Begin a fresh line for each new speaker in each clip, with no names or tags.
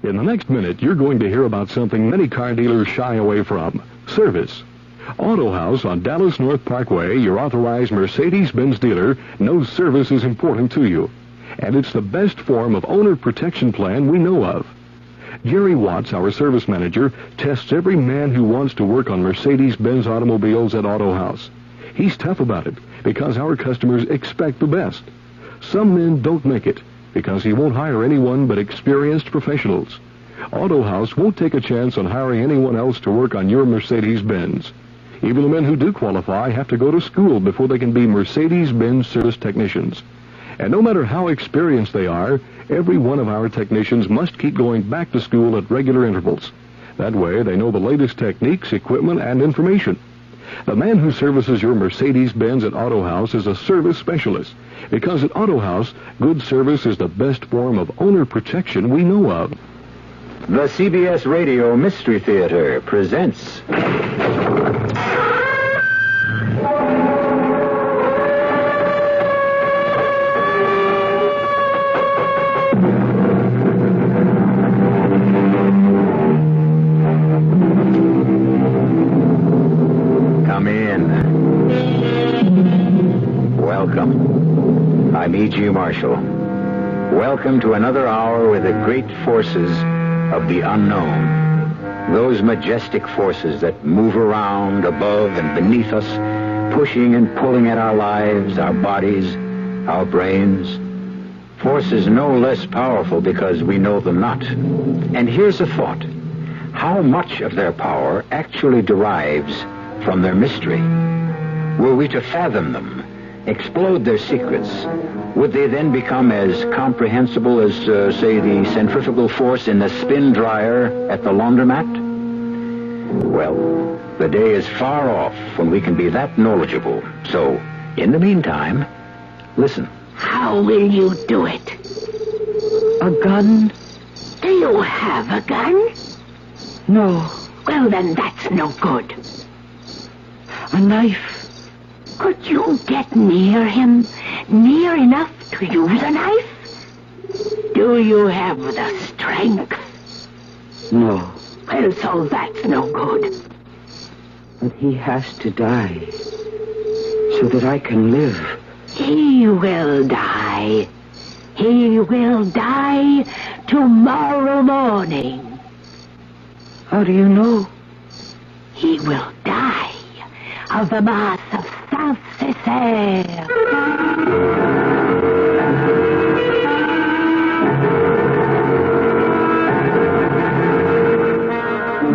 In the next minute, you're going to hear about something many car dealers shy away from: service. Auto House on Dallas North Parkway, your authorized Mercedes-Benz dealer, knows service is important to you. And it's the best form of owner protection plan we know of. Jerry Watts, our service manager, tests every man who wants to work on Mercedes-Benz automobiles at Auto House. He's tough about it because our customers expect the best. Some men don't make it because he won't hire anyone but experienced professionals. Auto House won't take a chance on hiring anyone else to work on your Mercedes-Benz. Even the men who do qualify have to go to school before they can be Mercedes-Benz service technicians. And no matter how experienced they are, every one of our technicians must keep going back to school at regular intervals. That way, they know the latest techniques, equipment, and information. The man who services your Mercedes-Benz at Auto House is a service specialist, because at Auto House, good service is the best form of owner protection we know of.
The CBS Radio Mystery Theater presents... Come in. Welcome. I'm E.G. Marshall. Welcome to another hour with the great forces of the unknown. Those majestic forces that move around above and beneath us, pushing and pulling at our lives, our bodies, our brains. Forces no less powerful because we know them not. And here's a thought. How much of their power actually derives from their mystery? Were we to fathom them, explode their secrets, would they then become as comprehensible as, say, the centrifugal force in the spin dryer at the laundromat? Well, the day is far off when we can be that knowledgeable. So, in the meantime, listen.
How will you do it?
A gun?
Do you have a gun?
No.
Well, then that's no good.
A knife?
Could you get near him? Near enough to use a knife? Do you have the strength?
No.
Well, so that's no good.
But he has to die so that I can live.
He will die. He will die tomorrow morning.
How do you know?
He will die of the mass of Saint-Césaire.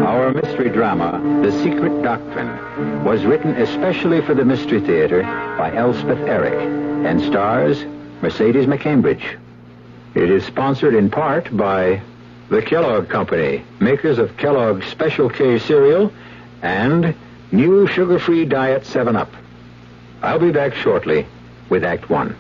Our mystery drama, The Secret Doctrine, was written especially for the Mystery Theater by Elspeth Eric and stars Mercedes McCambridge. It is sponsored in part by the Kellogg Company, makers of Kellogg's Special K cereal and new sugar-free Diet 7-Up. I'll be back shortly with Act 1.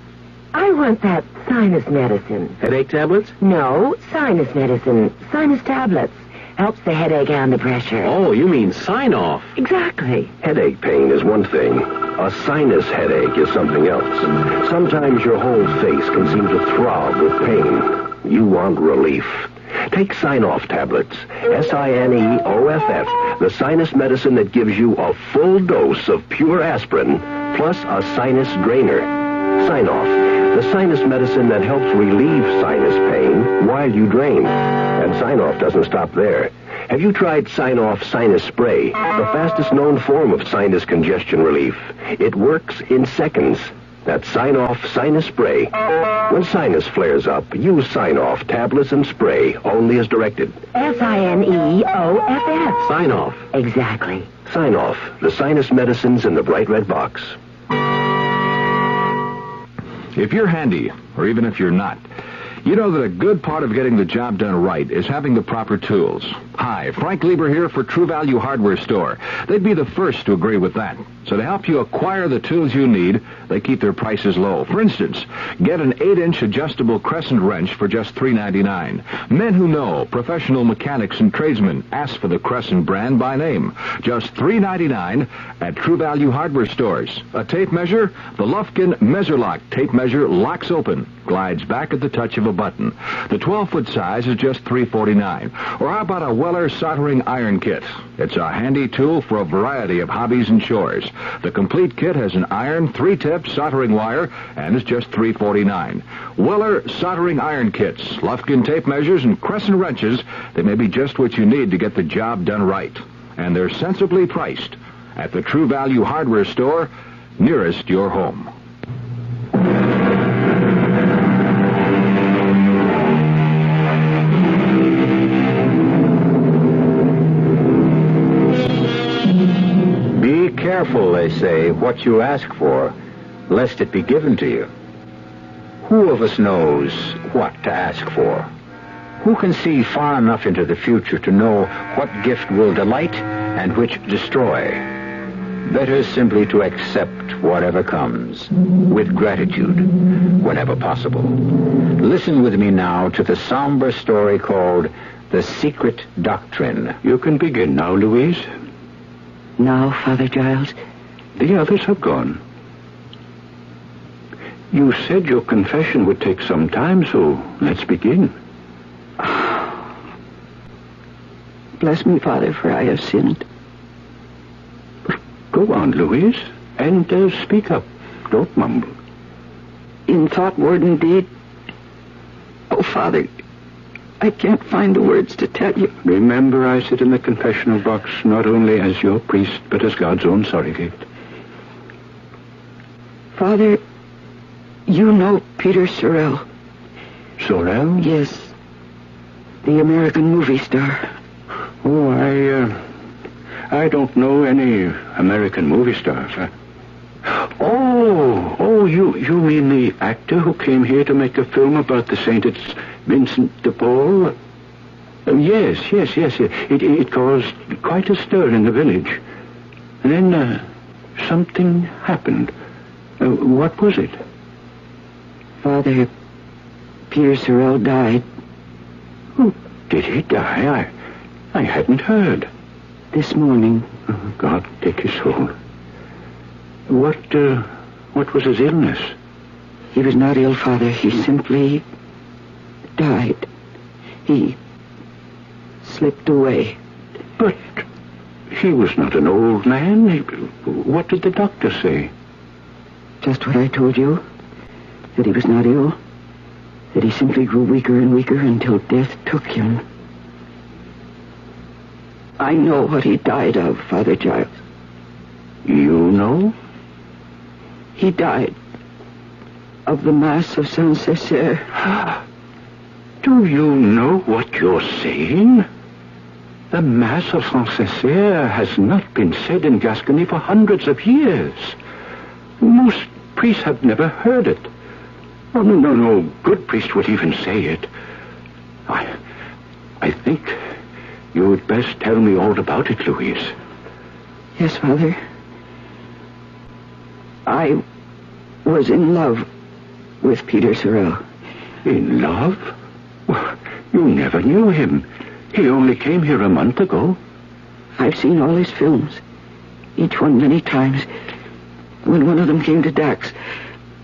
I want that sinus medicine.
Headache tablets?
No, sinus medicine. Sinus tablets. Helps the headache and the pressure.
Oh, you mean sign-off.
Exactly.
Headache pain is one thing. A sinus headache is something else. Sometimes your whole face can seem to throb with pain. You want relief. Take Sign-Off tablets. Sineoff, the sinus medicine that gives you a full dose of pure aspirin, plus a sinus drainer. Sign-Off, the sinus medicine that helps relieve sinus pain while you drain. And Sign-Off doesn't stop there. Have you tried Sign-Off Sinus Spray, the fastest known form of sinus congestion relief? It works in seconds. That's Sign-Off Sinus Spray. When sinus flares up, use Sign-Off tablets and spray, only as directed.
Sineoff.
Sign-Off.
Exactly.
Sign-Off, the sinus medicines in the bright red box.
If you're handy, or even if you're not, you know that a good part of getting the job done right is having the proper tools. Hi, Frank Lieber here for True Value Hardware Store. They'd be the first to agree with that. So to help you acquire the tools you need, they keep their prices low. For instance, get an 8-inch adjustable crescent wrench for just $3.99. Men who know, professional mechanics and tradesmen, ask for the Crescent brand by name. Just $3.99 at True Value Hardware Stores. A tape measure? The Lufkin Measure-Lock tape measure locks open. glides back at the touch of a button. The 12-foot size is just $349. Or how about a Weller soldering iron kit? It's a handy tool for a variety of hobbies and chores. The complete kit has an iron, 3-tip soldering wire, and is just $349. Weller soldering iron kits, Lufkin tape measures, and crescent wrenches. They may be just what you need to get the job done right. And they're sensibly priced at the True Value Hardware Store nearest your home.
Be careful, they say, what you ask for, lest it be given to you. Who of us knows what to ask for? Who can see far enough into the future to know what gift will delight and which destroy? Better simply to accept whatever comes, with gratitude, whenever possible. Listen with me now to the somber story called The Secret Doctrine.
You can begin now, Louise.
Now, Father Giles?
The others have gone. You said your confession would take some time, so let's begin.
Bless me, Father, for I have sinned.
Go on, Louise, and speak up. Don't mumble.
In thought, word, and deed. Oh, Father, I can't find the words to tell you.
Remember, I sit in the confessional box not only as your priest, but as God's own surrogate.
Father, you know Peter Sorrell.
Sorrell?
Yes, the American movie star.
Oh, I don't know any American movie stars. Oh, you mean the actor who came here to make a film about the saint? It's Vincent de Paul? Yes. It caused quite a stir in the village. And then something happened. What was it?
Father, Peter Sorrell died.
Oh, did he die? I hadn't heard.
This morning.
Oh, God take his soul. What was his illness?
He was not ill, Father. He simply died. He slipped away.
But he was not an old man. What did the doctor say?
Just what I told you. That he was not ill. That he simply grew weaker and weaker until death took him. I know what he died of, Father Giles.
You know?
He died of the Mass of Saint-Césaire.
Do you know what you're saying? The Mass of Saint-Césaire has not been said in Gascony for hundreds of years. Most priests have never heard it. Oh, no good priest would even say it. I think you would best tell me all about it, Louise.
Yes, Father. I was in love with Peter Sorrell.
In love? Well, you never knew him. He only came here a month ago.
I've seen all his films. Each one many times. When one of them came to Dax,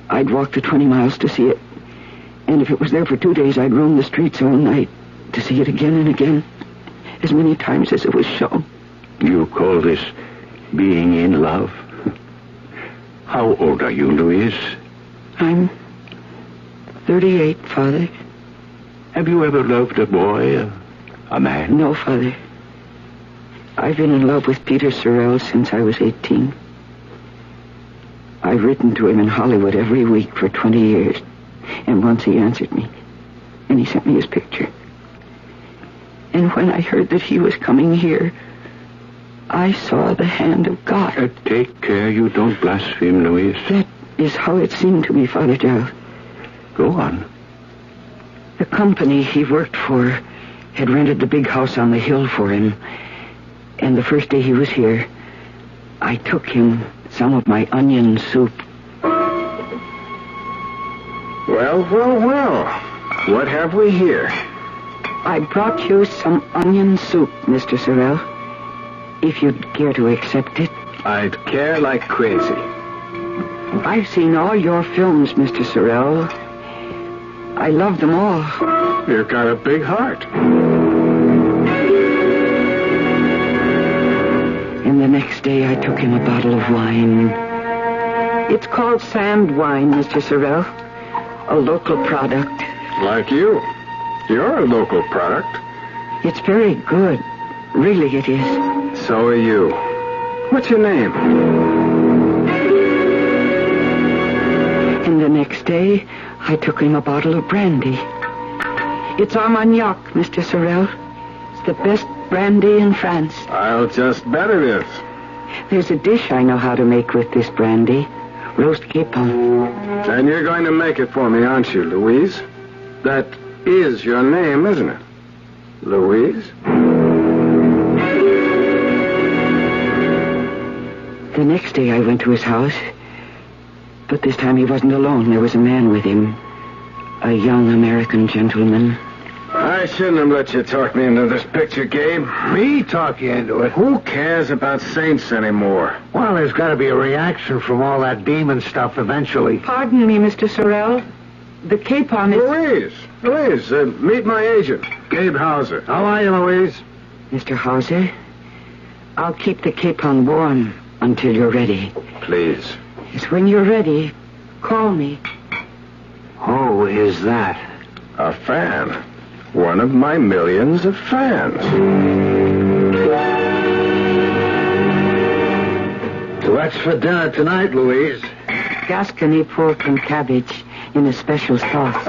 I'd walk the 20 miles to see it. And if it was there for 2 days, I'd roam the streets all night to see it again and again, as many times as it was shown.
You call this being in love? How old are you, Louise?
I'm 38, Father.
Have you ever loved a boy, a man?
No, Father. I've been in love with Peter Sorrell since I was 18. I've written to him in Hollywood every week for 20 years. And once he answered me. And he sent me his picture. And when I heard that he was coming here, I saw the hand of God.
Take care you don't blaspheme, Louise.
That is how it seemed to me, Father Giles.
Go on.
The company he worked for had rented the big house on the hill for him. And the first day he was here, I took him some of my onion soup.
Well. What have we here?
I brought you some onion soup, Mr. Sorrell. If you'd care to accept it.
I'd care like crazy.
I've seen all your films, Mr. Sorrell. I love them all.
You've got a big heart.
And the next day I took him a bottle of wine. It's called sand wine, Mr. Sorrell. A local product.
Like you. You're a local product.
It's very good. Really, it is.
So are you. What's your name?
And the next day, I took him a bottle of brandy. It's Armagnac, Mr. Sorrell. It's the best brandy in France.
I'll just bet it is.
There's a dish I know how to make with this brandy. Roast capon.
And you're going to make it for me, aren't you, Louise? That is your name, isn't it? Louise?
The next day I went to his house. But this time he wasn't alone. There was a man with him. A young American gentleman.
I shouldn't have let you talk me into this picture, Gabe.
Me talk you into it?
Who cares about saints anymore?
Well, there's got to be a reaction from all that demon stuff eventually.
Pardon me, Mr. Sorrell. The capon is...
Louise, meet my agent, Gabe Hauser.
How are you, Louise?
Mr. Hauser, I'll keep the capon warm until you're ready.
Please.
Yes, when you're ready, call me.
Who is that?
A fan. One of my millions of fans.
What's for dinner tonight, Louise?
Gascony pork and cabbage in a special sauce.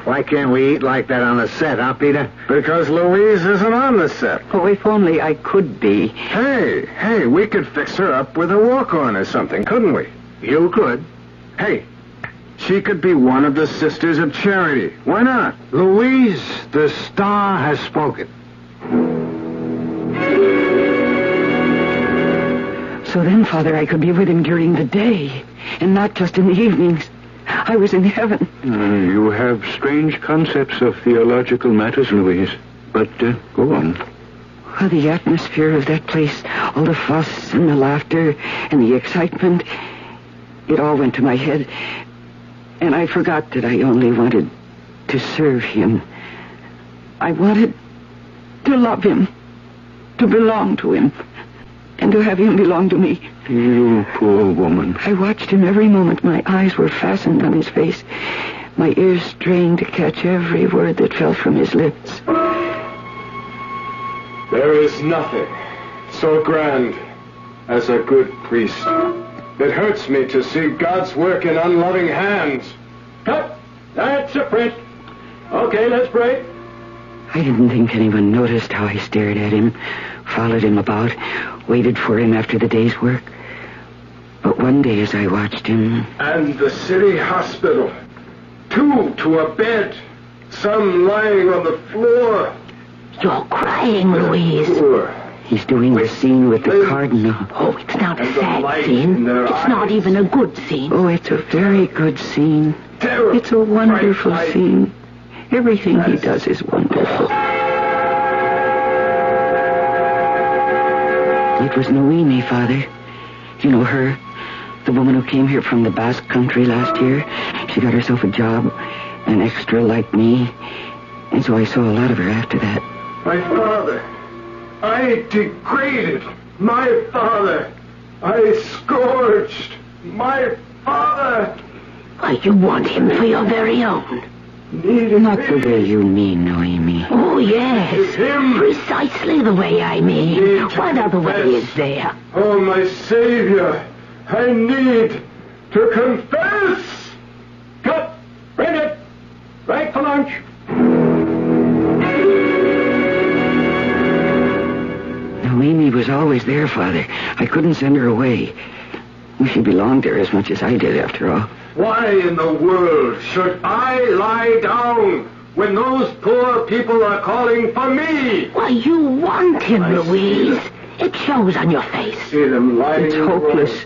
Why can't we eat like that on the set, huh, Peter?
Because Louise isn't on the set.
Oh, if only I could be.
Hey, we could fix her up with a walk-on or something, couldn't we?
You could.
Hey, she could be one of the Sisters of Charity. Why not?
Louise, the star has spoken.
So then, Father, I could be with him during the day, and not just in the evenings. I was in heaven.
You have strange concepts of theological matters, Louise. But go on.
Oh, the atmosphere of that place, all the fuss and the laughter and the excitement, it all went to my head. And I forgot that I only wanted to serve him. I wanted to love him, to belong to him, and to have him belong to me.
You poor woman.
I watched him every moment. My eyes were fastened on his face. My ears strained to catch every word that fell from his lips.
There is nothing so grand as a good priest. It hurts me to see God's work in unloving hands.
Cut! That's a print. Okay, let's break.
I didn't think anyone noticed how I stared at him, followed him about, waited for him after the day's work. But one day as I watched him...
And the city hospital. 2 to a bed. Some lying on the floor.
You're crying, Louise.
Poor.
He's doing the scene with the cardinal.
Oh, it's not a sad scene. It's not even a good scene.
Oh, it's a very good scene.
Terrible.
It's a wonderful
Bright light.
scene. Everything he does is wonderful. It was Noemi, Father. You know her? The woman who came here from the Basque country last year. She got herself a job, an extra like me. And so I saw a lot of her after that.
My father. I degraded my father. I scourged my father.
Why, you want him for your very own.
Not the way you mean, Noemi.
Oh, yes.
Him.
Precisely the way I mean. What other way is there?
Oh, my Savior. I need to confess.
Cut! Bring it! Break for lunch.
Noemi was always there, Father. I couldn't send her away. She belonged there as much as I did, after all.
Why in the world should I lie down when those poor people are calling for me?
Why, you want him, Louise. It shows on your face.
See them lying.
It's hopeless.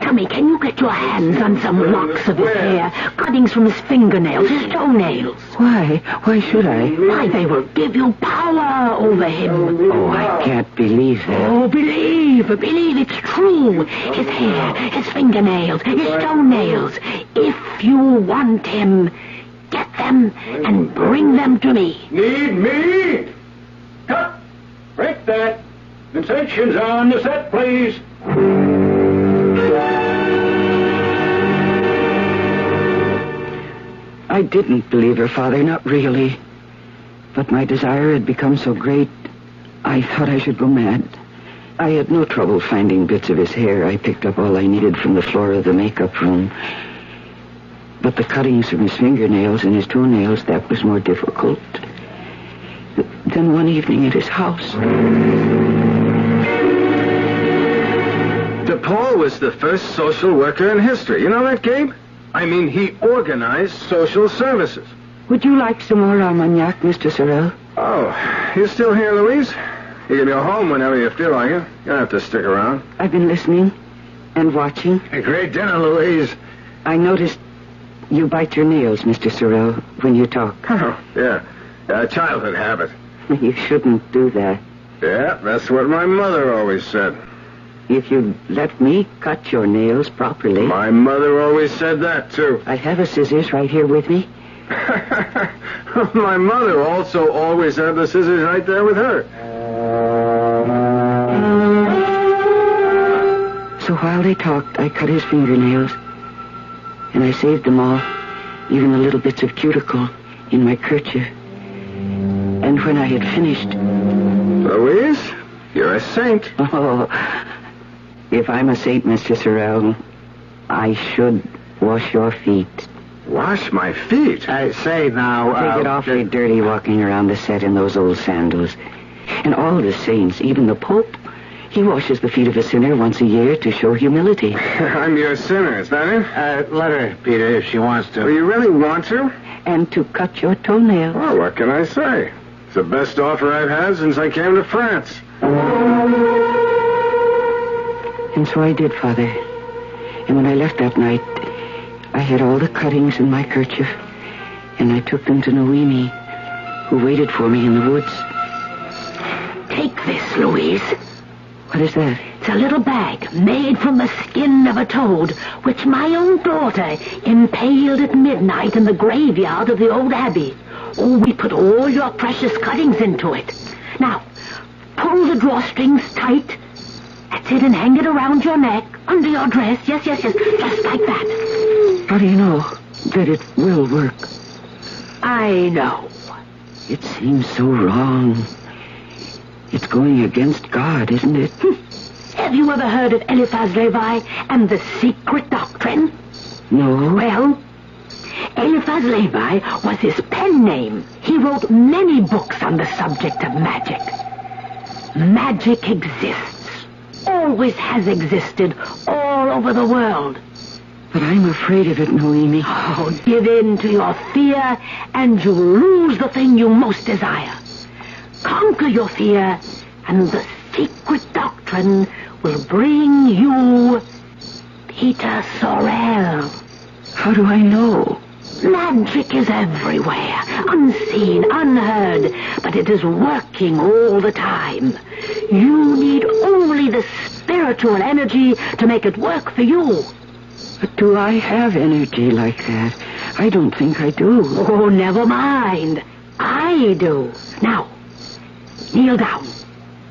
Tommy, can you get your hands on some locks of his hair, cuttings from his fingernails, his toenails?
Why? Why should I?
Why, they will give you power over him.
Oh, I can't believe that.
Oh, believe it's true. His hair, his fingernails, his toenails. If you want him, get them. them and bring them to me.
Need me? Cut! Break that. Insertions on the set, please.
I didn't believe her, Father, not really. But my desire had become so great, I thought I should go mad. I had no trouble finding bits of his hair. I picked up all I needed from the floor of the makeup room. But the cuttings from his fingernails and his toenails, that was more difficult. Then one evening at his house.
DePaul was the first social worker in history. You know that, Gabe? I mean, he organized social services.
Would you like some more Armagnac, Mr. Sorrel?
Oh, you still here, Louise? You can go home whenever you feel like it. You don't have to stick around.
I've been listening and watching.
A great dinner, Louise.
I noticed you bite your nails, Mr. Sorrel, when you talk.
Oh, yeah. A childhood habit.
You shouldn't do that.
Yeah, that's what my mother always said.
If you'd let me cut your nails properly...
My mother always said that, too.
I have a scissors right here with me.
My mother also always had the scissors right there with her.
So while they talked, I cut his fingernails. And I saved them all, even the little bits of cuticle, in my kerchief. And when I had finished...
Louise, you're a saint.
Oh, if I'm a saint, Mr. Sorrel, I should wash your feet.
Wash my feet?
I say now...
They get awfully dirty walking around the set in those old sandals. And all the saints, even the Pope, he washes the feet of a sinner once a year to show humility.
I'm your sinner, is that it?
let her, Peter, if she wants to.
Well, you really want to?
And to cut your toenails.
Well, what can I say? It's the best offer I've had since I came to France.
And so I did, Father. And when I left that night, I had all the cuttings in my kerchief, and I took them to Noemi, who waited for me in the woods.
Take this, Louise.
What is that?
It's a little bag made from the skin of a toad, which my own daughter impaled at midnight in the graveyard of the old abbey. Oh, we put all your precious cuttings into it. Now, pull the drawstrings tight. That's it, and hang it around your neck, under your dress. Yes, just like that.
How do you know that it will work?
I know.
It seems so wrong. It's going against God, isn't it?
Have you ever heard of Eliphaz Levi and the secret doctrine?
No.
Well, Eliphaz Levi was his pen name. He wrote many books on the subject of magic. Magic exists. Always has existed all over the world.
But I'm afraid of it, Noemi.
Oh, give in to your fear and you'll lose the thing you most desire. Conquer your fear and the secret doctrine will bring you Peter Sorrel.
How do I know?
Magic is everywhere, unseen, unheard, but it is working all the time. You need only the spiritual energy to make it work for you.
But do I have energy like that? I don't think I do.
Oh, never mind. I do. Now, kneel down.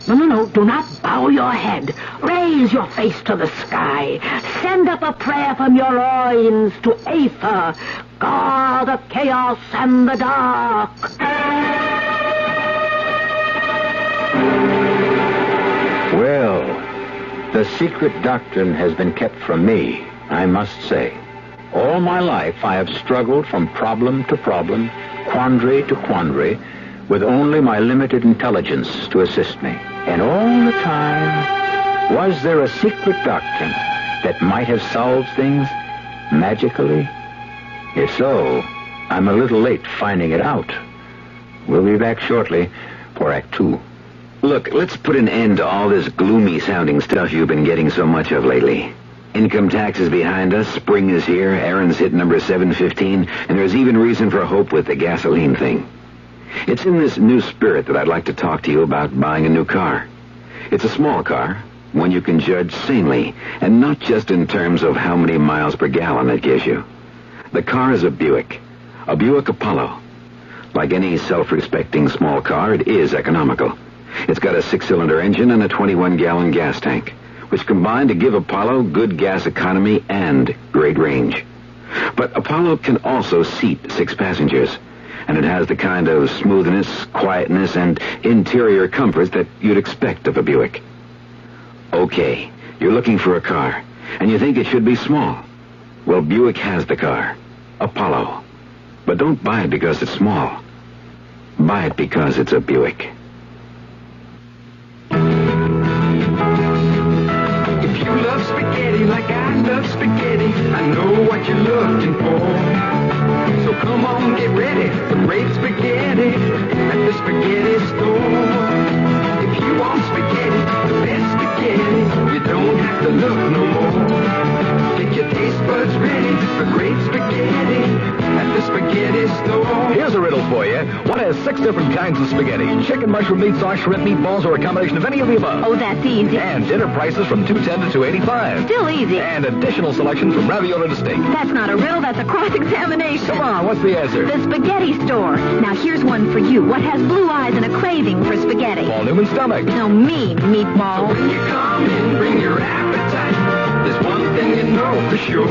No, do not bow your head. Raise your face to the sky. Send up a prayer from your loins to Aether, god of chaos and the dark.
Well, the secret doctrine has been kept from me, I must say. All my life I have struggled from problem to problem, quandary to quandary, with only my limited intelligence to assist me. And all the time, was there a secret doctrine that might have solved things magically? If so, I'm a little late finding it out. We'll be back shortly for Act 2.
Look, let's put an end to all this gloomy-sounding stuff you've been getting so much of lately. Income tax is behind us, spring is here, Aaron's hit number 715, and there's even reason for hope with the gasoline thing. It's in this new spirit that I'd like to talk to you about buying a new car. It's a small car, one you can judge sanely, and not just in terms of how many miles per gallon it gives you. The car is a Buick,
A Buick Apollo. Like any self-respecting small car, it is economical. It's got a 6-cylinder engine and a 21-gallon gas tank, which combine to give Apollo good gas economy and great range. But Apollo can also seat 6 passengers, and it has the kind of smoothness, quietness, and interior comforts that you'd expect of a Buick. Okay, you're looking for a car, and you think it should be small. Well, Buick has the car, Apollo. But don't buy it because it's small. Buy it because it's a Buick.
If you love spaghetti like I love spaghetti, I know what you're looking for. So come on, get ready for great spaghetti at the spaghetti store. If you want spaghetti, the best spaghetti, you don't have to look no more. Get your taste buds ready for great spaghetti at the spaghetti store.
Here's a riddle for you. What has 6 different kinds of spaghetti? Chicken, mushroom, meat sauce, shrimp, meatballs, or a combination of any of the above.
Oh, that's easy.
And dinner prices from $2.10 to $2.85.
Still easy.
And additional selection from ravioli to steak.
That's not a riddle, that's a cross-examination.
Come on, what's the answer?
The spaghetti store. Now, here's one for you. What has blue eyes and a craving for spaghetti?
Paul Newman's stomach.
No, me, meatball.
When you come in, bring your appetite. There's one thing you know for sure.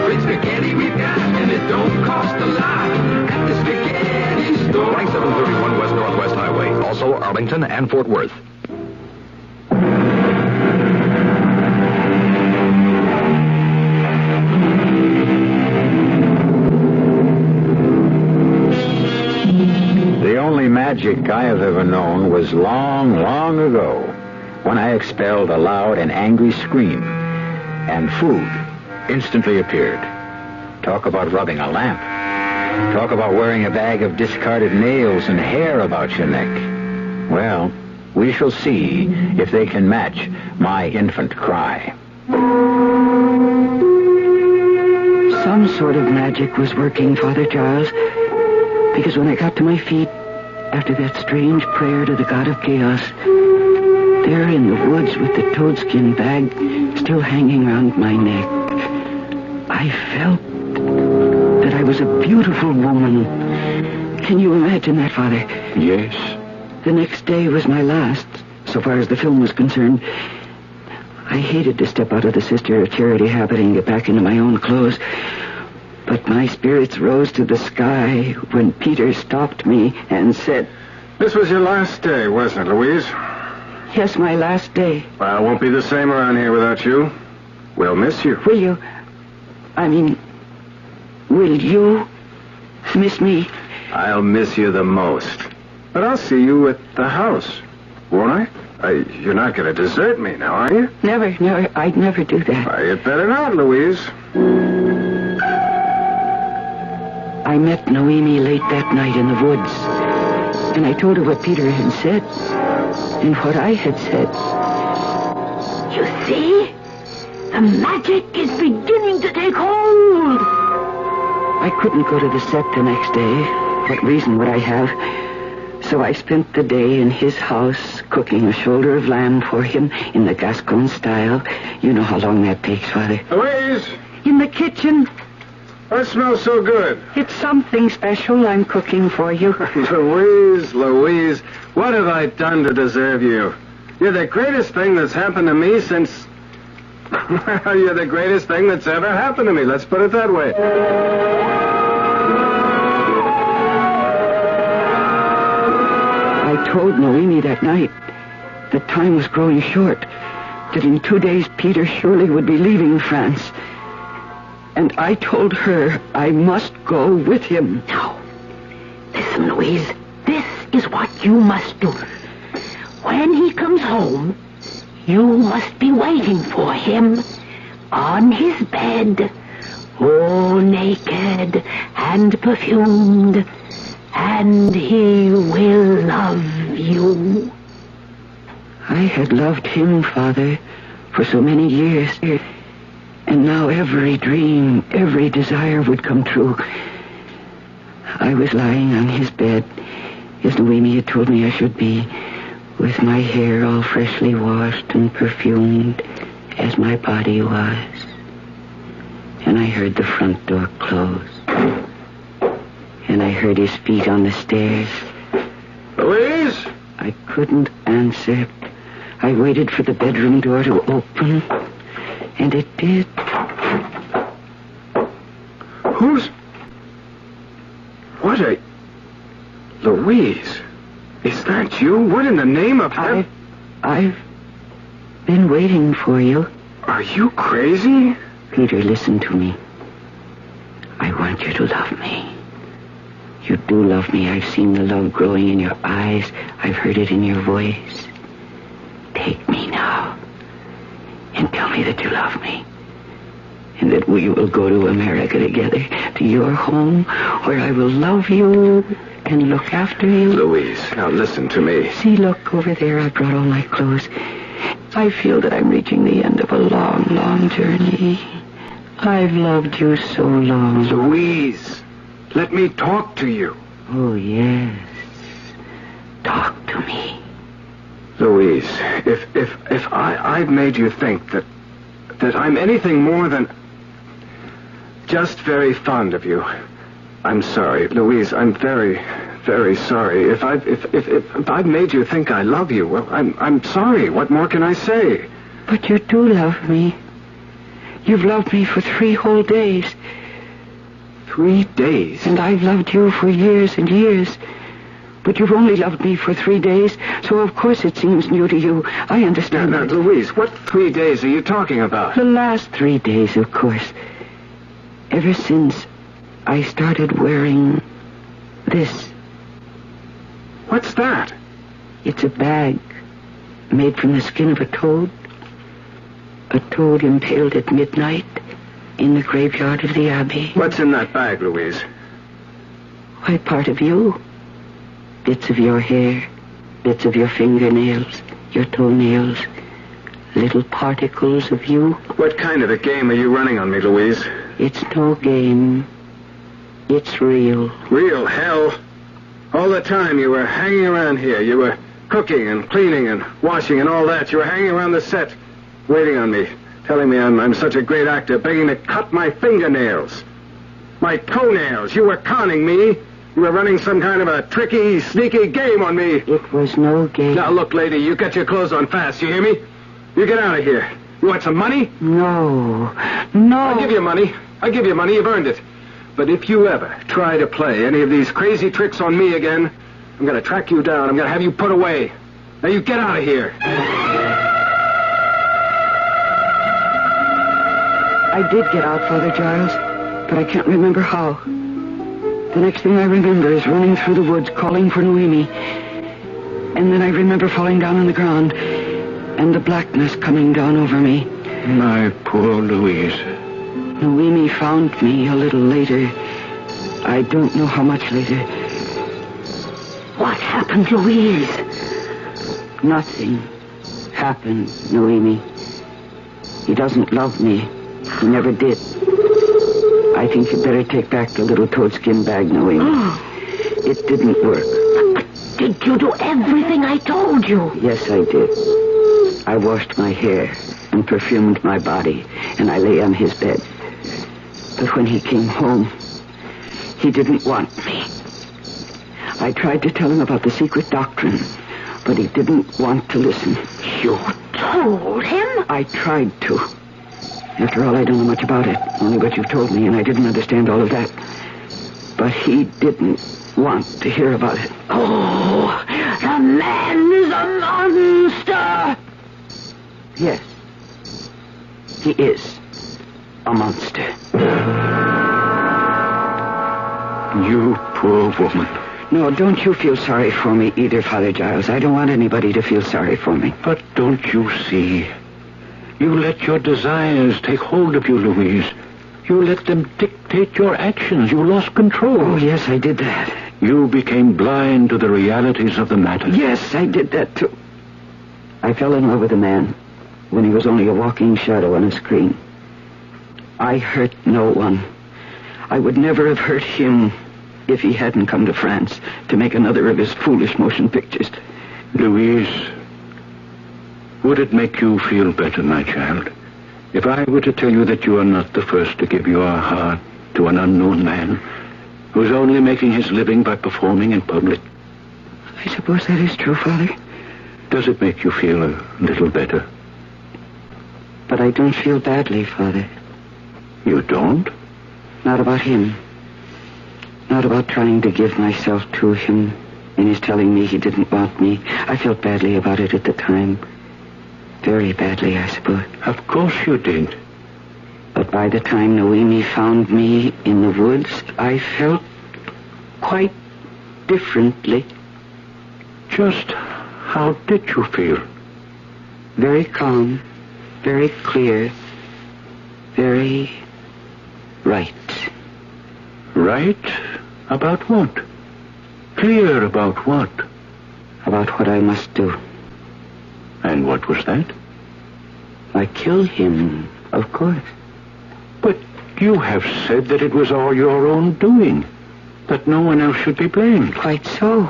Great spaghetti we've got, and it don't cost a lot at the spaghetti store.
2731 West Northwest Highway. Also Arlington and Fort Worth.
The only magic I have ever known was long, long ago, when I expelled a loud and angry scream, and food instantly appeared. Talk about rubbing a lamp. Talk about wearing a bag of discarded nails and hair about your neck. Well, we shall see if they can match my infant cry.
Some sort of magic was working, Father Giles, because when I got to my feet after that strange prayer to the God of Chaos, there in the woods with the toadskin bag still hanging around my neck, I felt that I was a beautiful woman. Can you imagine that, Father?
Yes.
The next day was my last, so far as the film was concerned. I hated to step out of the Sister of Charity habit and get back into my own clothes, but my spirits rose to the sky when Peter stopped me and said...
This was your last day, wasn't it, Louise?
Yes, my last day.
Well, it won't be the same around here without you. We'll miss you.
Will you... will you miss me?
I'll miss you the most. But I'll see you at the house, won't I? You're not going to desert me now, are you?
Never. I'd never do that.
You'd better not, Louise.
I met Noemi late that night in the woods, and I told her what Peter had said and what I had said.
You see? The magic is beginning to take hold.
I couldn't go to the set the next day. What reason would I have? So I spent the day in his house cooking a shoulder of lamb for him in the Gascon style. You know how long that takes, Father.
Louise!
In the kitchen.
What smells so good?
It's something special I'm cooking for you.
Louise, what have I done to deserve you? You're the greatest thing that's happened to me since... You're the greatest thing that's ever happened to me. Let's put it that way.
I told Noemi that night that time was growing short, that in 2 days Peter surely would be leaving France. And I told her I must go with him.
Now, listen, Louise. This is what you must do. When he comes home, you must be waiting for him on his bed, all naked and perfumed, and he will love you.
I had loved him, Father, for so many years. And now every dream, every desire would come true. I was lying on his bed, as Noemi had told me I should be, with my hair all freshly washed and perfumed, as my body was. And I heard the front door close. and I heard his feet on the stairs.
Louise?
I couldn't answer. I waited for the bedroom door to open, and it did.
What a... Louise, is that you? What in the name of heaven?
I've been waiting for you.
Are you crazy?
Peter, listen to me. I want you to love me. You do love me. I've seen the love growing in your eyes. I've heard it in your voice. Take me now and tell me that you love me. And that we will go to America together, to your home, where I will love you and look after you.
Louise, now listen to me.
See, look, over there, I brought all my clothes. I feel that I'm reaching the end of a long, long journey. I've loved you so long.
Louise, let me talk to you.
Oh, yes. Talk to me.
Louise, if I've made you think that I'm anything more than just very fond of you, I'm sorry, Louise. I'm very, very sorry. If I've made you think I love you, well, I'm sorry. What more can I say?
But you do love me. You've loved me for 3 whole days.
3 days?
And I've loved you for years and years. But you've only loved me for 3 days, so of course it seems new to you. I understand.
Now, Louise, what 3 days are you talking about?
The last 3 days, of course. Ever since I started wearing this.
What's that?
It's a bag made from the skin of a toad. A toad impaled at midnight in the graveyard of the Abbey.
What's in that bag, Louise?
Why, part of you. Bits of your hair, bits of your fingernails, your toenails, little particles of you.
What kind of a game are you running on me, Louise?
It's no game. It's real.
Real hell. All the time you were hanging around here. You were cooking and cleaning and washing and all that. You were hanging around the set, waiting on me, telling me I'm such a great actor, begging to cut my fingernails, my toenails. You were conning me. You were running some kind of a tricky, sneaky game on me.
It was no game.
Now, look, lady, you get your clothes on fast, you hear me? You get out of here. You want some money?
No.
I'll give you money. You've earned it. But if you ever try to play any of these crazy tricks on me again, I'm going to track you down. I'm going to have you put away. Now, you get out of here.
I did get out, Father Giles, but I can't remember how. The next thing I remember is running through the woods, calling for Noemi. And then I remember falling down on the ground, and the blackness coming down over me.
My poor Louise.
Noemi found me a little later. I don't know how much later.
What happened, Louise?
Nothing happened, Noemi. He doesn't love me. He never did. I think you'd better take back the little toadskin bag, Noemi. It didn't work.
Did you do everything I told you?
Yes, I did. I washed my hair and perfumed my body, and I lay on his bed. But when he came home, he didn't want me. I tried to tell him about the secret doctrine, but he didn't want to listen.
You told him?
I tried to. After all, I don't know much about it, only what you've told me, and I didn't understand all of that. But he didn't want to hear about it.
Oh, the man is a monster!
Yes, he is a monster.
You poor woman.
No, don't you feel sorry for me either, Father Giles. I don't want anybody to feel sorry for me.
But don't you see? You let your desires take hold of you, Louise. You let them dictate your actions. You lost control.
Oh, yes, I did that.
You became blind to the realities of the matter.
Yes, I did that, too. I fell in love with a man when he was only a walking shadow on a screen. I hurt no one. I would never have hurt him if he hadn't come to France to make another of his foolish motion pictures.
Louise, would it make you feel better, my child, if I were to tell you that you are not the first to give your heart to an unknown man, who's only making his living by performing in public.
I suppose that is true, Father.
Does it make you feel a little better?
But I don't feel badly, Father.
You don't?
Not about him. Not about trying to give myself to him and his telling me he didn't want me. I felt badly about it at the time. Very badly, I suppose.
Of course you did.
But by the time Noemi found me in the woods, I felt quite differently.
Just how did you feel?
Very calm, very clear, very right.
Right? About what? Clear about what?
About what I must do.
And what was that?
I kill him, of course.
But you have said that it was all your own doing, that no one else should be blamed.
Quite so.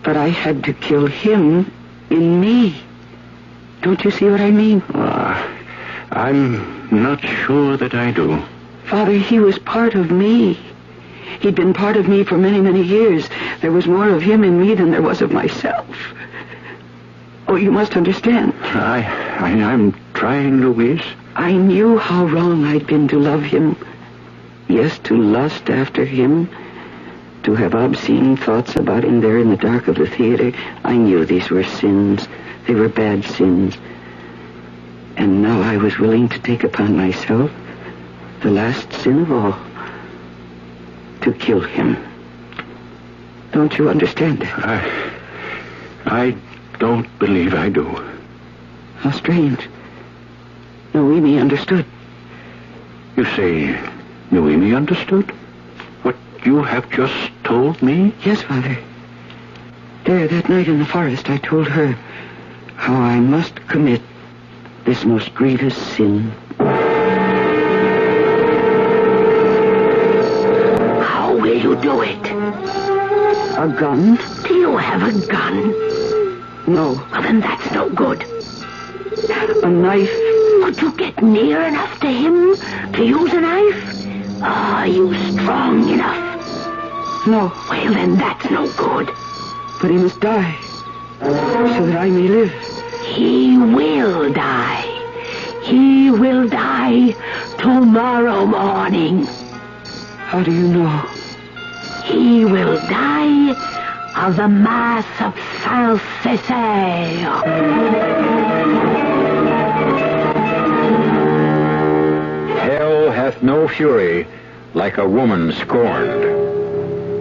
But I had to kill him in me. Don't you see what I mean?
I'm not sure that I do.
Father, he was part of me. He'd been part of me for many, many years. There was more of him in me than there was of myself. Oh, you must understand.
I'm trying, Louise.
I knew how wrong I'd been to love him. Yes, to lust after him. To have obscene thoughts about him there in the dark of the theater. I knew these were sins. They were bad sins. And now I was willing to take upon myself the last sin of all. To kill him. Don't you understand that?
I don't believe I do.
How strange. Noemi understood.
You say Noemi understood? What you have just told me?
Yes, Father. There, that night in the forest, I told her how I must commit this most grievous sin.
How will you do it?
A gun?
Do you have a gun?
No.
Well, then that's no good.
A knife?
Could you get near enough to him to use a knife? Are you strong enough?
No.
Well, then that's no good.
But he must die, so that I may live.
He will die. He will die tomorrow morning.
How do you know?
He will die of the Mass of Saint-Césaire.
Hell hath no fury like a woman scorned.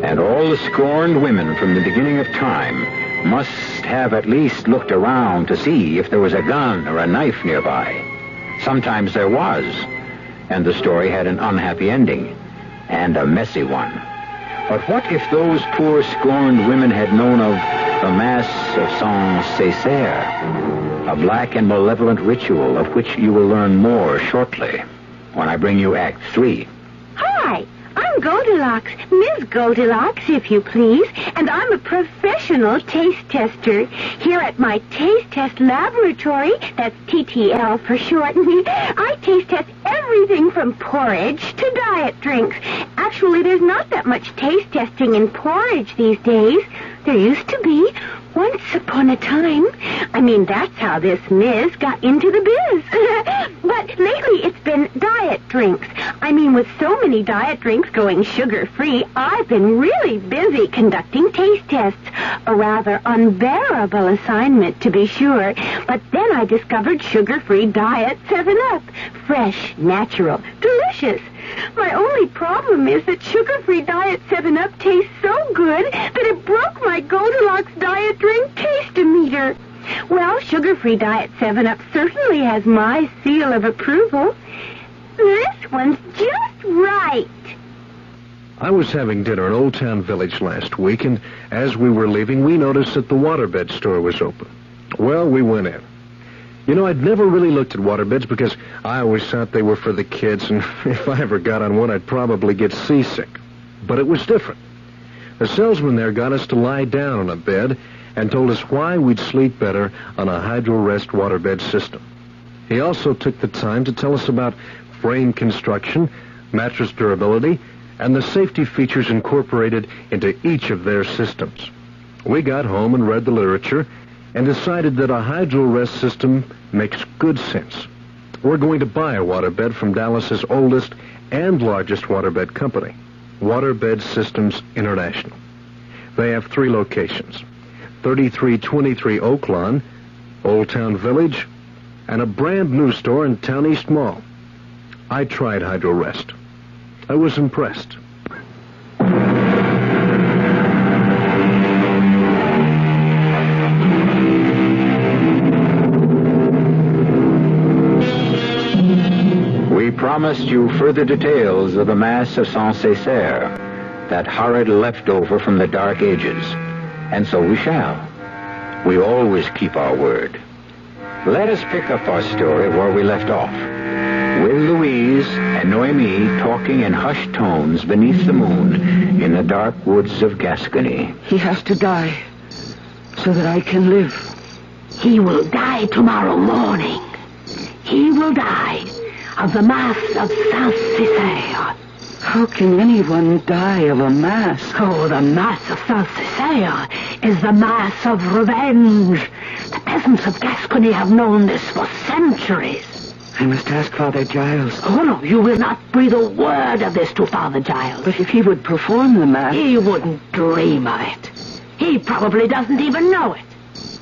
And all the scorned women from the beginning of time must have at least looked around to see if there was a gun or a knife nearby. Sometimes there was, and the story had an unhappy ending, and a messy one. But what if those poor scorned women had known of the Mass of Saint-Césaire, a black and malevolent ritual of which you will learn more shortly when I bring you Act 3.
Hi, I'm Goldilocks, Ms. Goldilocks, if you please, and I'm a professional taste tester. Here at my taste test laboratory, that's TTL for short, I taste test everything from porridge to diet drinks. Actually, there's not that much taste testing in porridge these days. There used to be. Once upon a time. I mean, that's how this Ms. got into the biz. But lately it's been diet drinks. I mean, with so many diet drinks going sugar-free, I've been really busy conducting taste tests. A rather unbearable assignment, to be sure. But then I discovered sugar-free diet 7-Up. Fresh, natural, delicious. My only problem is that sugar-free diet 7-Up tastes so good that it broke my Goldilocks diet drink taste-o-meter. Well, sugar-free diet 7-Up certainly has my seal of approval. This one's just right.
I was having dinner in Old Town Village last week, and as we were leaving, we noticed that the waterbed store was open. Well, we went in. You know, I'd never really looked at waterbeds because I always thought they were for the kids, and if I ever got on one, I'd probably get seasick. But it was different. The salesman there got us to lie down on a bed and told us why we'd sleep better on a hydro-rest waterbed system. He also took the time to tell us about frame construction, mattress durability, and the safety features incorporated into each of their systems. We got home and read the literature and decided that a hydro-rest system makes good sense. We're going to buy a waterbed from Dallas's oldest and largest waterbed company, Waterbed Systems International. They have 3 locations, 3323 Oak Lawn, Old Town Village, and a brand new store in Town East Mall. I tried hydro-rest. I was impressed.
We promised you further details of the Mass of Saint-Césaire, that horrid leftover from the Dark Ages, and so we shall. We always keep our word. Let us pick up our story where we left off, with Louise and Noemi talking in hushed tones beneath the moon in the dark woods of Gascony.
He has to die so that I can live.
He will die tomorrow morning. He will die of the Mass of Saint-Césaire.
How can anyone die of a mass?
Oh, the Mass of Saint-Césaire is the Mass of revenge. The peasants of Gascony have known this for centuries.
I must ask Father Giles.
Oh, no, you will not breathe a word of this to Father Giles.
But if he would perform the mass...
He wouldn't dream of it. He probably doesn't even know it.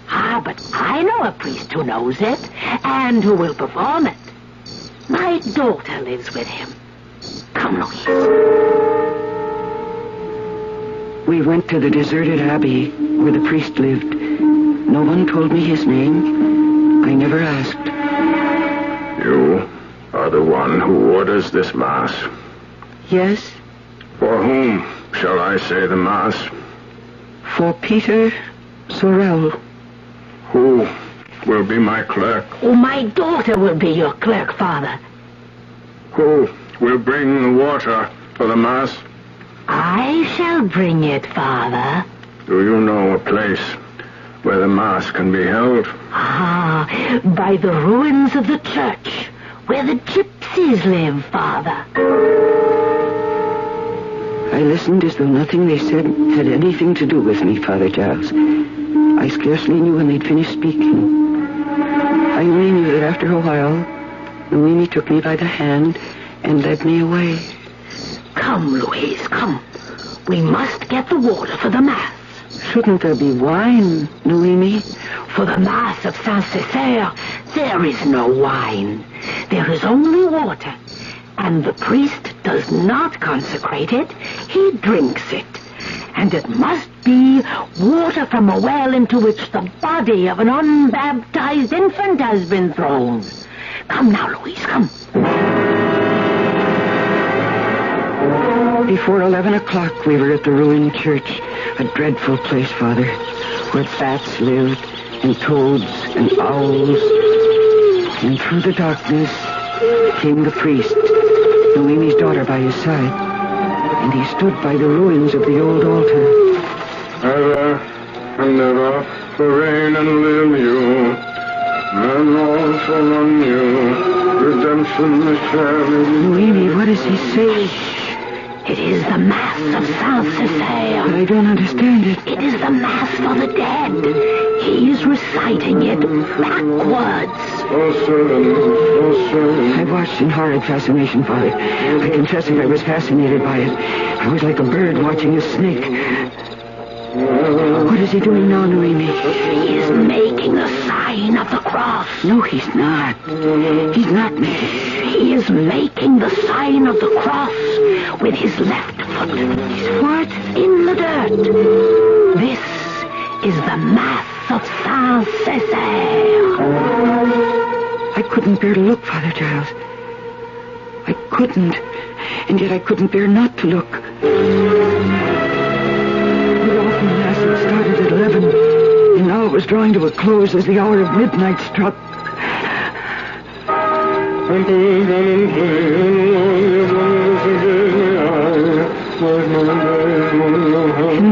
Ah, but I know a priest who knows it, and who will perform it. My daughter lives with him. Come, Louise.
We went to the deserted abbey where the priest lived. No one told me his name. I never asked.
You are the one who orders this Mass.
Yes?
For whom shall I say the Mass?
For Peter Sorel.
Who will be my clerk?
Oh, my daughter will be your clerk, Father.
Who will bring the water for the Mass?
I shall bring it, Father.
Do you know a place where the Mass can be held?
Ah, by the ruins of the church, where the gypsies live, Father.
I listened as though nothing they said had anything to do with me, Father Giles. I scarcely knew when they'd finished speaking. I only knew that after a while, Noemi took me by the hand and led me away.
Come, Louise, come. We must get the water for the Mass.
Shouldn't there be wine, Noemi?
For the Mass of Saint-Césaire, there is no wine. There is only water. And the priest does not consecrate it. He drinks it. And it must be water from a well into which the body of an unbaptized infant has been thrown. Come now, Louise, come.
Before 11 o'clock, we were at the ruined church. A dreadful place, Father, where bats lived, and toads, and owls. And through the darkness came the priest, Noemi's daughter by his side. And he stood by the ruins of the old altar.
Ever and ever, for reign and live you, and also on you, redemption is sharing.
Noemi, what does he say?
It is the Mass of Saint-Césaire.
I don't understand it.
It is the Mass for the dead. He is reciting it backwards.
I watched in horrid fascination, Father. I confess that I was fascinated by it. I was like a bird watching a snake. What is he doing now, Noemi?
He is making the sign of the cross.
No, he's not. He's not.
He is making the sign of the cross with his left foot.
What?
In the dirt. This is the Mass of Saint-Césaire.
I couldn't bear to look, Father Giles. I couldn't. And yet I couldn't bear not to look. The awful Mass had started at 11, and now it was drawing to a close as the hour of midnight struck. And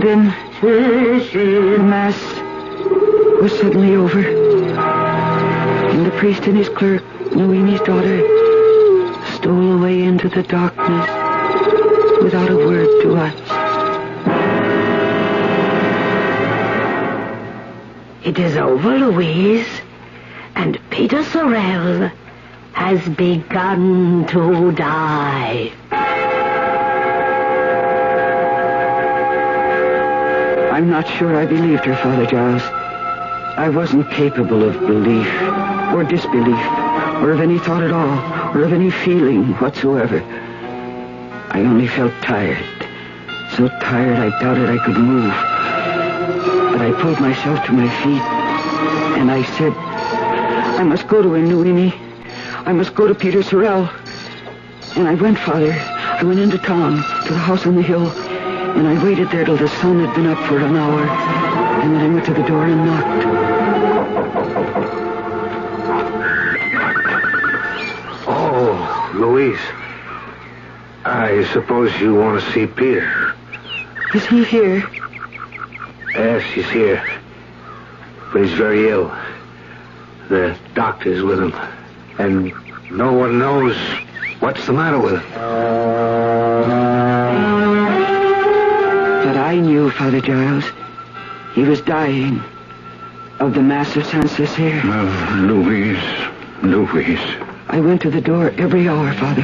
then the Mass was suddenly over. And the priest and his clerk, Noemi's daughter, stole away into the darkness. without a word to us.
It is over, Louise, and Peter Sorrel has begun to die.
I'm not sure I believed her, Father Giles. I wasn't capable of belief or disbelief or of any thought at all or of any feeling whatsoever. I only felt tired. So tired I doubted I could move. But I pulled myself to my feet and I said, I must go to Inuimi. I must go to Peter Sorrel. And I went, Father. I went into town to the house on the hill. And I waited there till the sun had been up for an hour. And then I went to the door and knocked.
Oh, Louise. I suppose you want to see Peter.
Is he here?
Yes, he's here. But he's very ill. The doctor's with him. And no one knows what's the matter with him.
But I knew, Father Giles. He was dying of the massive Saint-Césaire.
Oh, Louise.
I went to the door every hour, Father.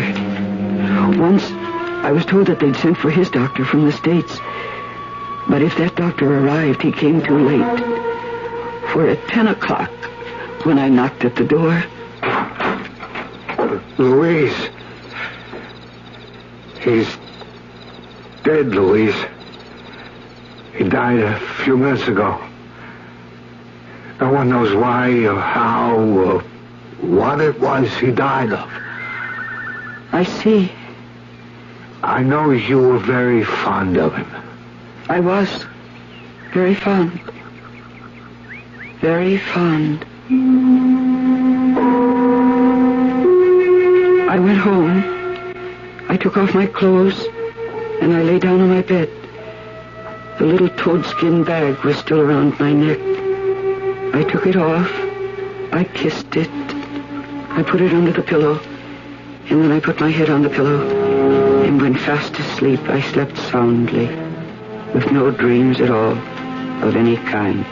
Once, I was told that they'd sent for his doctor from the States. But if that doctor arrived, he came too late. For at 10 o'clock, when I knocked at the door...
Louise. He's dead, Louise. He died a few minutes ago. No one knows why or how or what it was he died of.
I see.
I know you were very fond of him.
I was. Very fond. Very fond. I went home. I took off my clothes and I lay down on my bed. The little toadskin bag was still around my neck. I took it off. I kissed it. I put it under the pillow. And then I put my head on the pillow and went fast asleep. I slept soundly, with no dreams at all of any kind.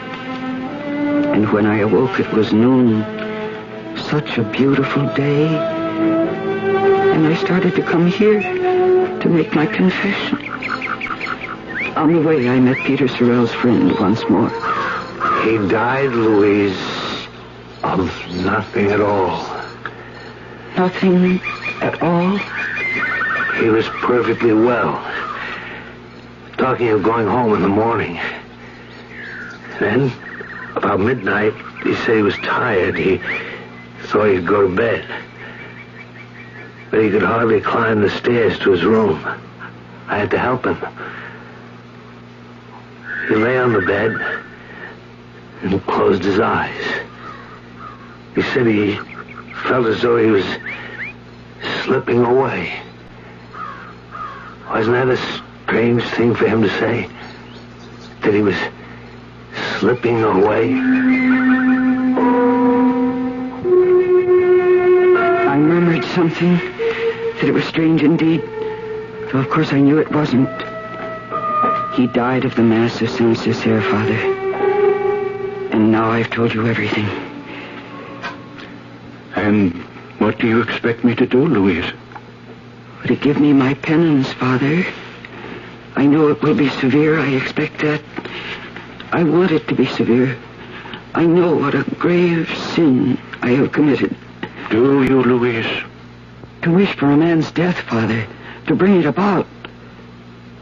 And when I awoke, it was noon. Such a beautiful day. And I started to come here to make my confession. On the way, I met Peter Sorrel's friend once more.
He died, Louise, of nothing at all.
Nothing at all?
He was perfectly well. Talking of going home in the morning. Then, about midnight, he said he was tired. He thought he'd go to bed. But he could hardly climb the stairs to his room. I had to help him. He lay on the bed and closed his eyes. He said he felt as though he was slipping away. Wasn't that a strange thing for him to say? That he was slipping away?
I murmured something, that it was strange indeed, though of course I knew it wasn't. He died of the mass of Saint-Césaire, Father. And now I've told you everything.
And what do you expect me to do, Louise?
To give me my penance, Father. I know it will be severe, I expect that. I want it to be severe. I know what a grave sin I have committed.
Do you, Louise?
To wish for a man's death, Father, to bring it about.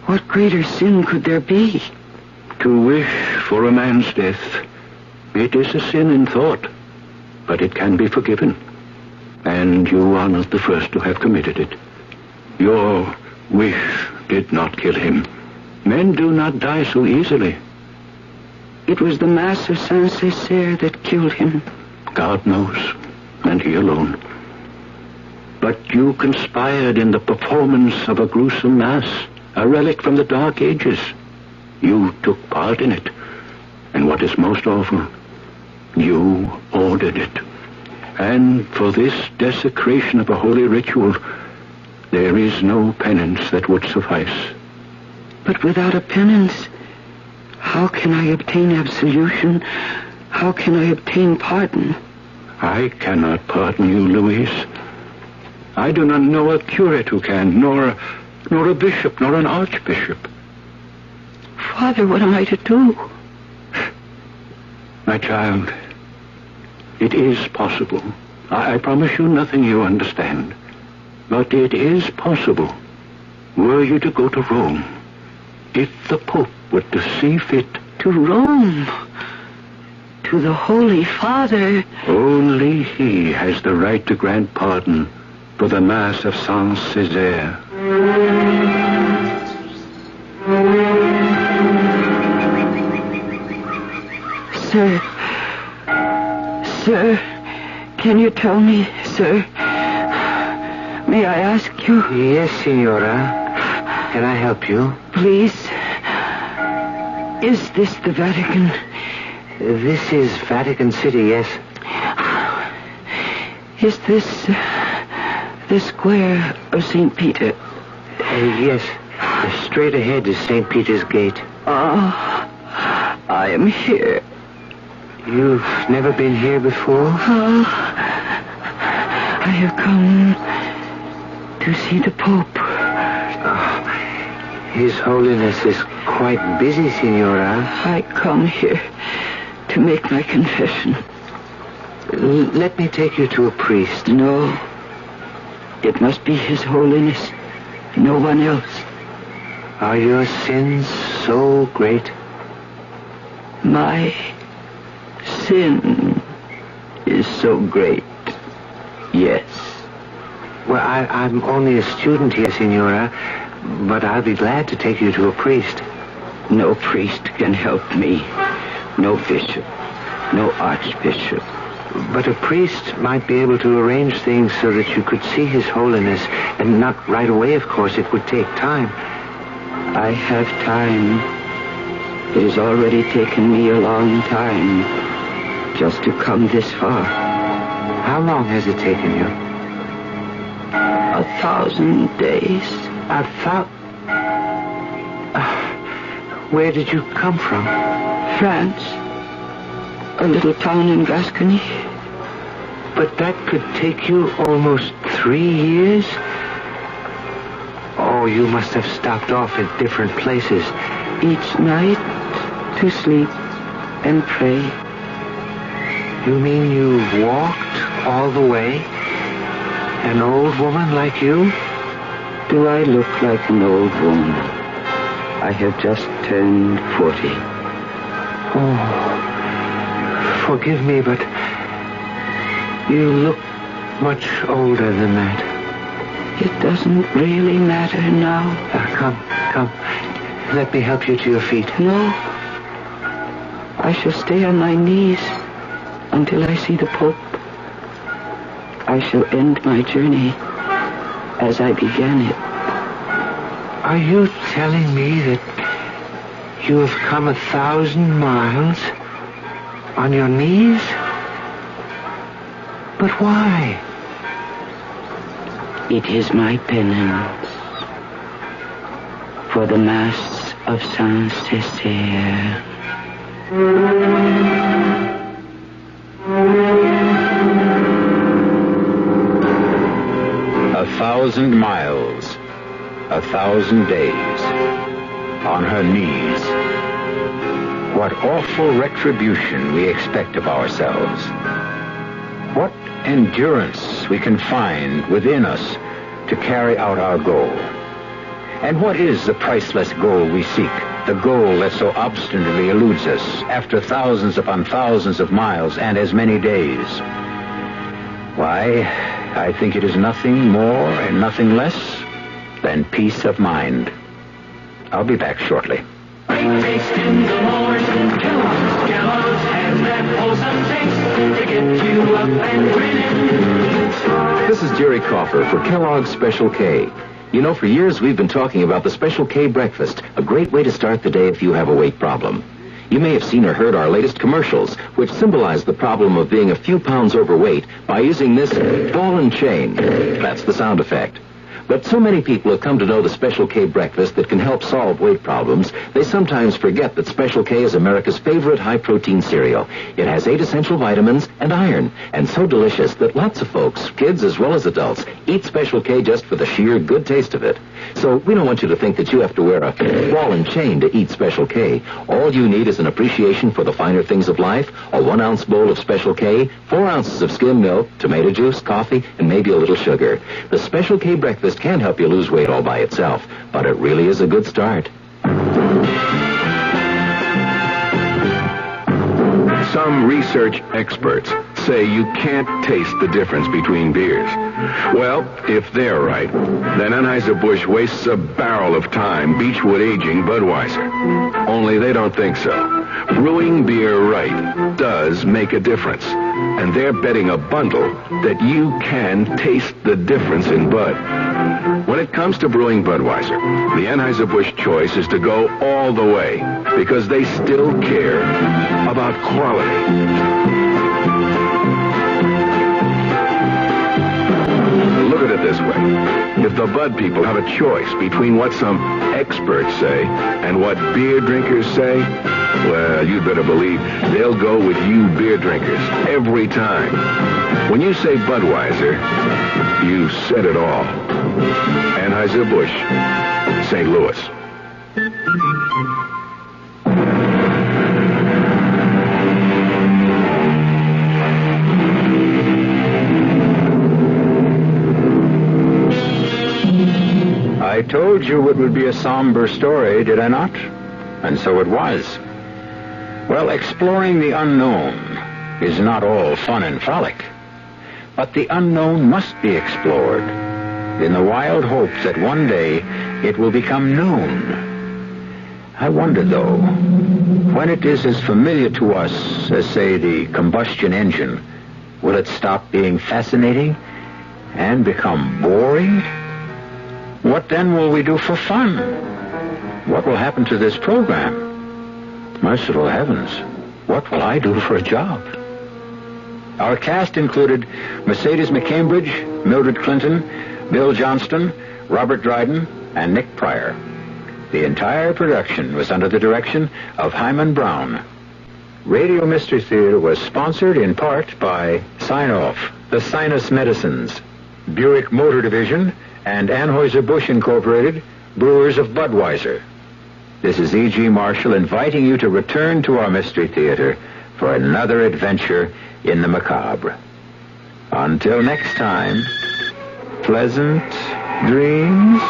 What greater sin could there be?
To wish for a man's death, it is a sin in thought, but it can be forgiven. And you are not the first to have committed it. Your wish did not kill him. Men do not die so easily.
It was the Mass of Saint-Césaire that killed him.
God knows, and he alone. But you conspired in the performance of a gruesome mass, a relic from the Dark Ages. You took part in it. And what is most awful, you ordered it. And for this desecration of a holy ritual,
There is no penance that would suffice.
But without a penance, how can I obtain absolution? How can I obtain pardon?
I cannot pardon you, Louise. I do not know a curate who can, nor a bishop, nor an archbishop.
Father, what am I to do?
My child, it is possible. I promise you nothing you understand. But it is possible. Were you to go to Rome, if the Pope were to see fit...
To Rome? To the Holy Father?
Only he has the right to grant pardon for the Mass of Saint Césaire.
Sir, can you tell me, sir? May I ask you?
Yes, Signora. Can I help you?
Please. Is this the Vatican?
This is Vatican City, yes.
Is this the square of St. Peter?
Yes. Straight ahead is St. Peter's Gate.
I am here.
You've never been here before?
I have come to see the Pope.
His Holiness is quite busy, Signora.
I come here to make my confession.
Let me take you to a priest.
No. It must be His Holiness. No one else.
Are your sins so great?
My sin is so great. Yes.
Well, I'm only a student here, Signora, but I'll be glad to take you to a priest.
No priest can help me. No bishop. No archbishop.
But a priest might be able to arrange things so that you could see His Holiness, and not right away, of course. It would take time.
I have time. It has already taken me a long time just to come this far.
How long has it taken you?
1,000 days.
Where did you come from?
France. A little town in Gascony.
But that could take you almost 3 years? Oh, you must have stopped off at different places.
Each night to sleep and pray.
You mean you walked all the way? An old woman like you?
Do I look like an old woman? I have just turned 40.
Oh, forgive me, but you look much older than that.
It doesn't really matter now.
Come. Let me help you to your feet.
No. I shall stay on my knees until I see the Pope. I shall end my journey as I began it.
Are you telling me that you have come 1,000 miles on your knees? But why?
It is my penance for the Mass of Saint Césaire.
1,000 miles, 1,000 days, on her knees. What awful retribution we expect of ourselves. What endurance we can find within us to carry out our goal. And what is the priceless goal we seek? The goal that so obstinately eludes us after thousands upon thousands of miles and as many days. Why, I think it is nothing more and nothing less than peace of mind. I'll be back shortly.
Great taste in the morning. Kellogg's has that wholesome taste to get you up and grinning.
This is Jerry Coffer for Kellogg's Special K. You know, for years we've been talking about the Special K breakfast, a great way to start the day if you have a weight problem. You may have seen or heard our latest commercials, which symbolize the problem of being a few pounds overweight by using this ball and chain. That's the sound effect.
But so many people have come to know the Special K breakfast that can help solve weight problems, they sometimes forget that Special K is America's favorite high-protein cereal. It has 8 essential vitamins and iron, and so delicious that lots of folks, kids as well as adults, eat Special K just for the sheer good taste of it. So we don't want you to think that you have to wear a ball and chain to eat Special K. All you need is an appreciation for the finer things of life, a 1-ounce bowl of Special K, 4 ounces of skim milk, tomato juice, coffee, and maybe a little sugar. The Special K breakfast can't help you lose weight all by itself, but it really is a good start.
Some research experts say you can't taste the difference between beers. Well, if they're right, then Anheuser-Busch wastes a barrel of time beechwood aging Budweiser. Only they don't think so. Brewing beer right does make a difference. And they're betting a bundle that you can taste the difference in Bud. When it comes to brewing Budweiser, the Anheuser-Busch choice is to go all the way because they still care about quality. Look at it this way. If the Bud people have a choice between what some experts say and what beer drinkers say, well, you'd better believe they'll go with you beer drinkers every time. When you say Budweiser, you said it all. Anheuser-Busch, St. Louis.
I told you it would be a somber story, did I not? And so it was. Well, exploring the unknown is not all fun and frolic. But the unknown must be explored in the wild hope that one day it will become known. I wonder, though, when it is as familiar to us as, say, the combustion engine, will it stop being fascinating and become boring? What then will we do for fun? What will happen to this program? Merciful heavens, what will I do for a job? Our cast included Mercedes McCambridge, Mildred Clinton, Bill Johnston, Robert Dryden, and Nick Pryor. The entire production was under the direction of Hyman Brown. Radio Mystery Theater was sponsored in part by Sign-Off, the Sinus Medicines, Buick Motor Division, and Anheuser-Busch Incorporated, brewers of Budweiser. This is E.G. Marshall inviting you to return to our Mystery Theater for another adventure in the macabre. Until next time, pleasant dreams.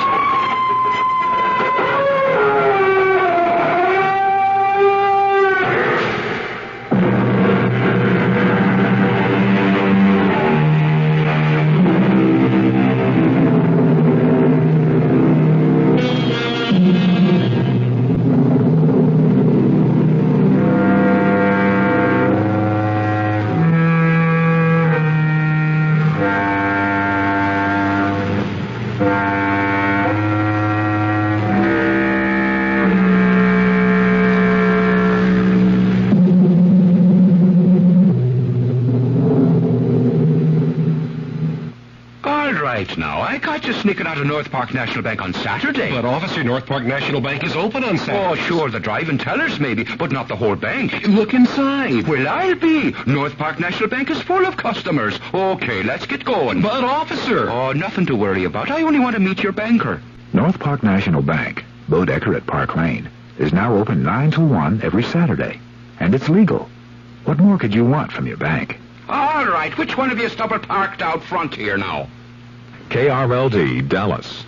Now, I caught you sneaking out of North Park National Bank on Saturday.
But, officer, North Park National Bank is open on Saturday.
Oh, sure, the driving tellers maybe, but not the whole bank. Look inside. Well, I'll be. North Park National Bank is full of customers. Okay, let's get going.
But, officer...
Oh, nothing to worry about. I only want to meet your banker.
North Park National Bank, Bodecker at Park Lane, is now open 9 to 1 every Saturday. And it's legal. What more could you want from your bank?
All right, which one of you stubborn parked out front here now?
KRLD, Dallas.